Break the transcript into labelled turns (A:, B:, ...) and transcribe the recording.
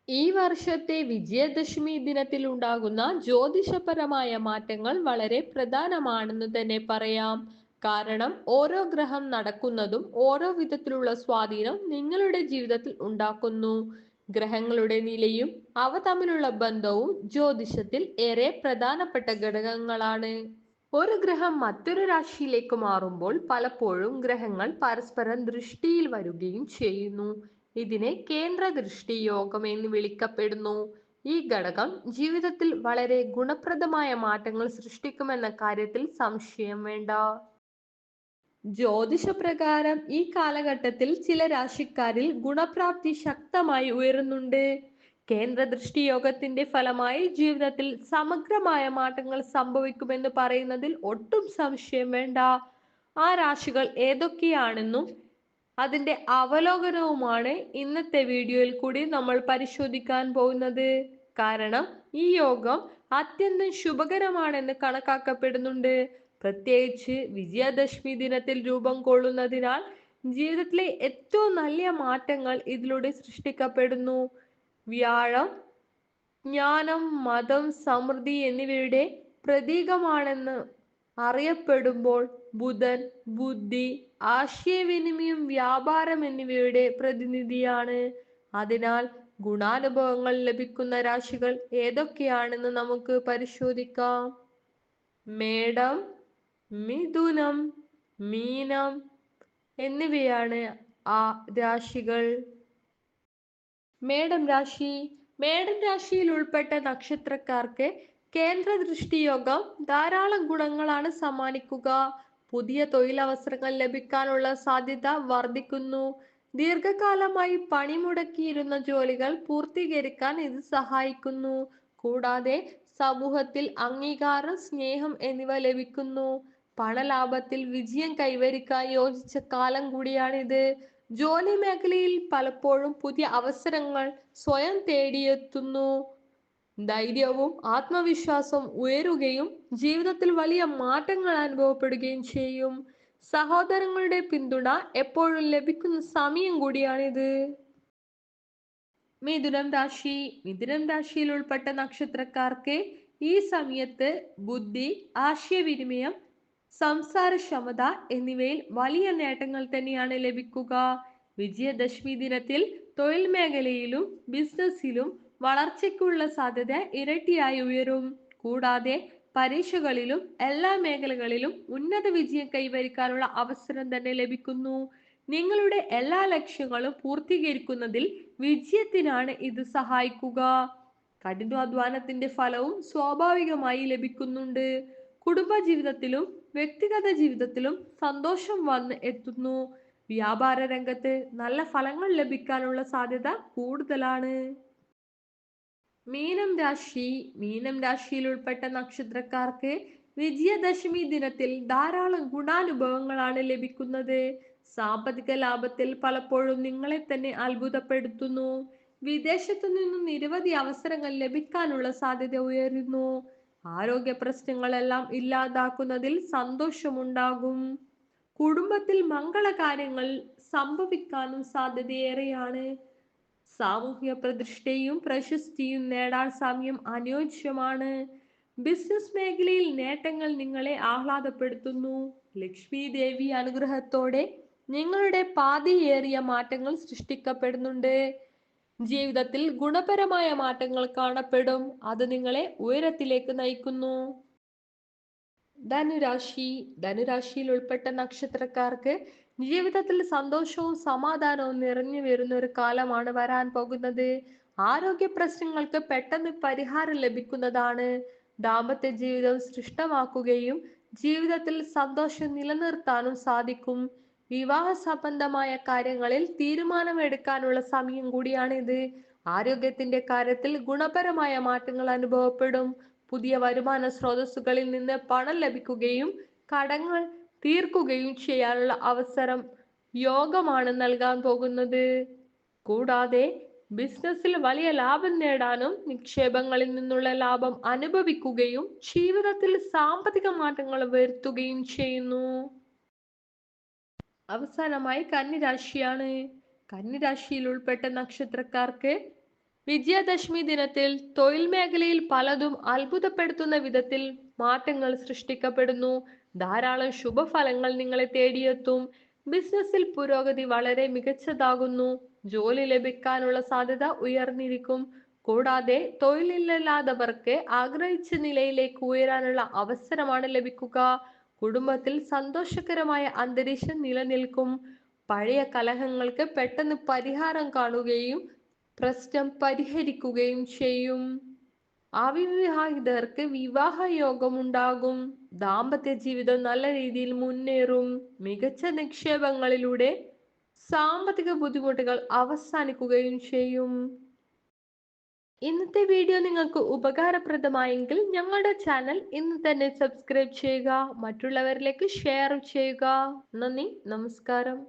A: ഈ വർഷത്തെ വിജയദശമി ദിനത്തിൽ ഉണ്ടാകുന്ന ജ്യോതിഷപരമായ മാറ്റങ്ങൾ വളരെ പ്രധാനമാണെന്ന് തന്നെ പറയാം. കാരണം ഓരോ ഗ്രഹം നടക്കുന്നതും ഓരോ വിധത്തിലുള്ള സ്വാധീനം നിങ്ങളുടെ ജീവിതത്തിൽ ഉണ്ടാക്കുന്നു. ഗ്രഹങ്ങളുടെ നിലയും അവ തമ്മിലുള്ള ബന്ധവും ജ്യോതിഷത്തിൽ ഏറെ പ്രധാനപ്പെട്ട ഘടകങ്ങളാണ്. ഒരു ഗ്രഹം മറ്റൊരു രാശിയിലേക്ക് മാറുമ്പോൾ പലപ്പോഴും ഗ്രഹങ്ങൾ പരസ്പരം ദൃഷ്ടിയിൽ വരികയും ചെയ്യുന്നു. ഇതിനെ കേന്ദ്ര ദൃഷ്ടി യോഗം എന്ന് വിളിക്കപ്പെടുന്നു. ഈ ഘടകം ജീവിതത്തിൽ വളരെ ഗുണപ്രദമായ മാറ്റങ്ങൾ സൃഷ്ടിക്കുമെന്ന കാര്യത്തിൽ സംശയം വേണ്ട. ജ്യോതിഷപ്രകാരം ഈ കാലഘട്ടത്തിൽ ചില രാശിക്കാരിൽ ഗുണപ്രാപ്തി ശക്തമായി ഉയരുന്നുണ്ട്. കേന്ദ്ര ദൃഷ്ടിയോഗത്തിന്റെ ഫലമായി ജീവിതത്തിൽ സമഗ്രമായ മാറ്റങ്ങൾ സംഭവിക്കുമെന്ന് പറയുന്നതിൽ ഒട്ടും സംശയം വേണ്ട. ആ രാശികൾ ഏതൊക്കെയാണെന്നും അതിന്റെ അവലോകനവുമാണ് ഇന്നത്തെ വീഡിയോയിൽ കൂടി നമ്മൾ പരിശോധിക്കാൻ പോകുന്നത്. കാരണം ഈ യോഗം അത്യന്തം ശുഭകരമാണെന്ന് കണക്കാക്കപ്പെടുന്നുണ്ട്. പ്രത്യേകിച്ച് വിജയദശമി ദിനത്തിൽ രൂപം കൊള്ളുന്നതിനാൽ ജീവിതത്തിലെ ഏറ്റവും നല്ല മാറ്റങ്ങൾ ഇതിലൂടെ സൃഷ്ടിക്കപ്പെടുന്നു. വ്യാഴം ജ്ഞാനം, മതം, സമൃദ്ധി എന്നിവയുടെ പ്രതീകമാണെന്ന് അറിയപ്പെടുമ്പോൾ ബുധൻ ബുദ്ധി, ആശയവിനിമയം, വ്യാപാരം എന്നിവയുടെ പ്രതിനിധിയാണ്. അതിനാൽ ഗുണാനുഭവങ്ങൾ ലഭിക്കുന്ന രാശികൾ ഏതൊക്കെയാണെന്ന് നമുക്ക് പരിശോധിക്കാം. മേടം, മിഥുനം, മീനം എന്നിവയാണ് ആ രാശികൾ. മേടം രാശി. മേടം രാശിയിൽ ഉൾപ്പെട്ട നക്ഷത്രക്കാർക്ക് കേന്ദ്ര ദൃഷ്ടിയോഗം ധാരാളം ഗുണങ്ങളാണ് സമ്മാനിക്കുക. പുതിയ തൊഴിലവസരങ്ങൾ ലഭിക്കാനുള്ള സാധ്യത വർദ്ധിക്കുന്നു. ദീർഘകാലമായി പണിമുടക്കിയിരുന്ന ജോലികൾ പൂർത്തീകരിക്കാൻ ഇത് സഹായിക്കുന്നു. കൂടാതെ സമൂഹത്തിൽ അംഗീകാരം, സ്നേഹം എന്നിവ ലഭിക്കുന്നു. പണലാഭത്തിൽ വിജയം കൈവരിക്കാൻ യോജിച്ച കാലം കൂടിയാണിത്. ജോലി മേഖലയിൽ പലപ്പോഴും പുതിയ അവസരങ്ങൾ സ്വയം തേടിയെത്തുന്നു. ധൈര്യവും ആത്മവിശ്വാസവും ഉയരുകയും ജീവിതത്തിൽ വലിയ മാറ്റങ്ങൾ അനുഭവപ്പെടുകയും ചെയ്യും. സഹോദരങ്ങളുടെ പിന്തുണ എപ്പോഴും ലഭിക്കുന്ന സമയം കൂടിയാണിത്. മിഥുനം രാശി. മിഥുനം രാശിയിൽ ഉൾപ്പെട്ട നക്ഷത്രക്കാർക്ക് ഈ സമയത്ത് ബുദ്ധി, ആശയവിനിമയം, സംസാരക്ഷമത എന്നിവയിൽ വലിയ നേട്ടങ്ങൾ തന്നെയാണ് ലഭിക്കുക. വിജയദശമി ദിനത്തിൽ തൊഴിൽ മേഖലയിലും ബിസിനസ്സിലും വളർച്ചയ്ക്കുള്ള സാധ്യത ഇരട്ടിയായി ഉയരും. കൂടാതെ പരീക്ഷകളിലും എല്ലാ മേഖലകളിലും ഉന്നത വിജയം കൈവരിക്കാനുള്ള അവസരം തന്നെ ലഭിക്കുന്നു. നിങ്ങളുടെ എല്ലാ ലക്ഷ്യങ്ങളും പൂർത്തീകരിക്കുന്നതിൽ വിജയത്തിനാണ് ഇത് സഹായിക്കുക. കഠിനാധ്വാനത്തിന്റെ ഫലവും സ്വാഭാവികമായി ലഭിക്കുന്നുണ്ട്. കുടുംബജീവിതത്തിലും വ്യക്തിഗത ജീവിതത്തിലും സന്തോഷം വന്ന് എത്തുന്നു. വ്യാപാര രംഗത്ത് നല്ല ഫലങ്ങൾ ലഭിക്കാനുള്ള സാധ്യത കൂടുതലാണ്. മീനം രാശി. മീനം രാശിയിൽ ഉൾപ്പെട്ട നക്ഷത്രക്കാർക്ക് വിജയദശമി ദിനത്തിൽ ധാരാളം ഗുണാനുഭവങ്ങളാണ് ലഭിക്കുന്നത്. സാമ്പത്തിക ലാഭത്തിൽ പലപ്പോഴും നിങ്ങളെ തന്നെ അത്ഭുതപ്പെടുത്തുന്നു. വിദേശത്തു നിന്നും നിരവധി അവസരങ്ങൾ ലഭിക്കാനുള്ള സാധ്യത ഉയരുന്നു. ആരോഗ്യ പ്രശ്നങ്ങളെല്ലാം ഇല്ലാതാക്കുന്നതിൽ സന്തോഷമുണ്ടാകും. കുടുംബത്തിൽ മംഗളകാര്യങ്ങൾ സംഭവിക്കാനും സാധ്യതയേറെയാണ്. സാമൂഹ്യ പ്രതിഷ്ഠയും പ്രശസ്തിയും നേടാൻ സമയം അനുയോജ്യമാണ്. ബിസിനസ് മേഖലയിൽ നേട്ടങ്ങൾ നിങ്ങളെ ആഹ്ലാദപ്പെടുത്തുന്നു. ലക്ഷ്മി ദേവി അനുഗ്രഹത്തോടെ നിങ്ങളുടെ പാതിയേറിയ മാറ്റങ്ങൾ സൃഷ്ടിക്കപ്പെടുന്നുണ്ട്. ജീവിതത്തിൽ ഗുണപരമായ മാറ്റങ്ങൾ കാണപ്പെടും. അത് നിങ്ങളെ ഉയരത്തിലേക്ക് നയിക്കുന്നു. ധനുരാശി. ധനുരാശിയിൽ ഉൾപ്പെട്ട നക്ഷത്രക്കാർക്ക് ജീവിതത്തിൽ സന്തോഷവും സമാധാനവും നിറഞ്ഞു വരുന്ന ഒരു കാലമാണ് വരാൻ പോകുന്നത്. ആരോഗ്യ പ്രശ്നങ്ങൾക്ക് പെട്ടെന്ന് പരിഹാരം ലഭിക്കുന്നതാണ്. ദാമ്പത്യ ജീവിതം സൃഷ്ടമാക്കുകയും ജീവിതത്തിൽ സന്തോഷം നിലനിർത്താനും സാധിക്കും. വിവാഹ സംബന്ധമായ കാര്യങ്ങളിൽ തീരുമാനമെടുക്കാനുള്ള സമയം കൂടിയാണിത്. ആരോഗ്യത്തിന്റെ കാര്യത്തിൽ ഗുണപരമായ മാറ്റങ്ങൾ അനുഭവപ്പെടും. പുതിയ വരുമാന സ്രോതസ്സുകളിൽ നിന്ന് പണം ലഭിക്കുകയും കടങ്ങൾ തീർക്കുകയും ചെയ്യാനുള്ള അവസരം യോഗമാണ് നൽകാൻ പോകുന്നത്. കൂടാതെ ബിസിനസ്സിൽ വലിയ ലാഭം നേടാനും നിക്ഷേപങ്ങളിൽ നിന്നുള്ള ലാഭം അനുഭവിക്കുകയും ജീവിതത്തിൽ സാമ്പത്തിക മാറ്റങ്ങൾ വരുത്തുകയും ചെയ്യുന്നു. അവസാനമായി കന്നിരാശിയാണ്. കന്നിരാശിയിൽ ഉൾപ്പെട്ട നക്ഷത്രക്കാർക്ക് വിജയദശമി ദിനത്തിൽ തൊഴിൽ മേഖലയിൽ പലതും അത്ഭുതപ്പെടുത്തുന്ന വിധത്തിൽ മാറ്റങ്ങൾ സൃഷ്ടിക്കപ്പെടുന്നു. ധാരാളം ശുഭഫലങ്ങൾ നിങ്ങളെ തേടിയെത്തും. ബിസിനസ്സിൽ പുരോഗതി വളരെ മികച്ചതാകുന്നു. ജോലി ലഭിക്കാനുള്ള സാധ്യത ഉയർന്നിരിക്കും. കൂടാതെ തൊഴിലില്ലാത്തവർക്ക് ആഗ്രഹിച്ച നിലയിലേക്ക് ഉയരാനുള്ള അവസരമാണ് ലഭിക്കുക. കുടുംബത്തിൽ സന്തോഷകരമായ അന്തരീക്ഷം നിലനിൽക്കും. പഴയ കലഹങ്ങൾക്ക് പെട്ടെന്ന് പരിഹാരം കാണുകയും പ്രശ്നം പരിഹരിക്കുകയും ചെയ്യും. അവിവാഹിതർക്ക് വിവാഹ യോഗമുണ്ടാകും. ദാമ്പത്യ ജീവിതം നല്ല രീതിയിൽ മുന്നേറും. മികച്ച നിക്ഷേപങ്ങളിലൂടെ സാമ്പത്തിക ബുദ്ധിമുട്ടുകൾ അവസാനിക്കുകയും ചെയ്യും. ഇന്നത്തെ വീഡിയോ നിങ്ങൾക്ക് ഉപകാരപ്രദമായെങ്കിൽ ഞങ്ങളുടെ ചാനൽ ഇന്ന് തന്നെ സബ്സ്ക്രൈബ് ചെയ്യുക, മറ്റുള്ളവരിലേക്ക് ഷെയർ ചെയ്യുക. നന്ദി, നമസ്കാരം.